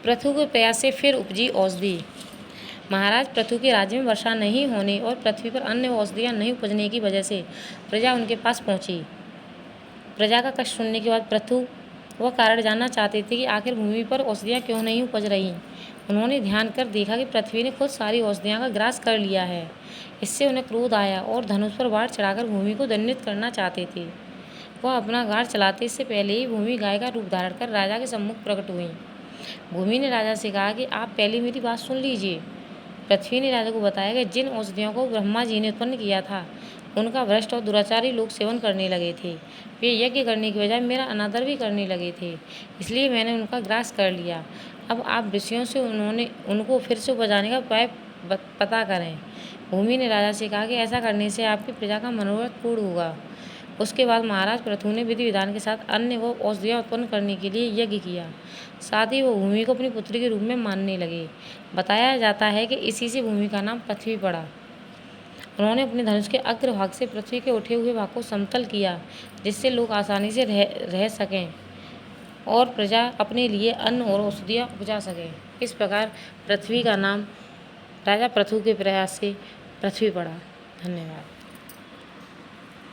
पृथु के प्रयास से फिर उपजी औषधि। महाराज पृथु के राज्य में वर्षा नहीं होने और पृथ्वी पर अन्य औषधियाँ नहीं उपजने की वजह से प्रजा उनके पास पहुंची। प्रजा का कष्ट सुनने के बाद पृथु वह कारण जानना चाहते थे कि आखिर भूमि पर औषधियाँ क्यों नहीं उपज रही। उन्होंने ध्यान कर देखा कि पृथ्वी ने खुद सारी औषधियाँ का ग्रास कर लिया है। इससे उन्हें क्रोध आया और धनुष पर वार चढ़ाकर भूमि को दंडित करना चाहते थे। वह अपना वार चलाते से पहले ही भूमि गाय का रूप धारण कर राजा के सम्मुख प्रकट हुई। भूमि ने राजा से कहा कि आप पहले मेरी बात सुन लीजिए। पृथ्वी ने राजा को बताया कि जिन औषधियों को ब्रह्मा जी ने उत्पन्न किया था उनका भ्रष्ट और दुराचारी लोग सेवन करने लगे थे। वे यज्ञ करने की बजाय मेरा अनादर भी करने लगे थे, इसलिए मैंने उनका ग्रास कर लिया। अब आप ऋषियों से उनको फिर से उपजाने का उपाय पता करें। भूमि ने राजा से कहा कि ऐसा करने से आपकी प्रजा का मनोरथ पूर्ण होगा। उसके बाद महाराज पृथु ने विधि विधान के साथ अन्य व औषधियाँ उत्पन्न करने के लिए यज्ञ किया। साथ ही वो भूमि को अपनी पुत्री के रूप में मानने लगे। बताया जाता है कि इसी से भूमि का नाम पृथ्वी पड़ा। उन्होंने अपने धनुष के अग्रभाग से पृथ्वी के उठे हुए भाग को समतल किया, जिससे लोग आसानी से रह सकें और प्रजा अपने लिए अन्न और औषधियाँ उपजा सकें। इस प्रकार पृथ्वी का नाम राजा पृथु के प्रयास से पृथ्वी पड़ा। धन्यवाद।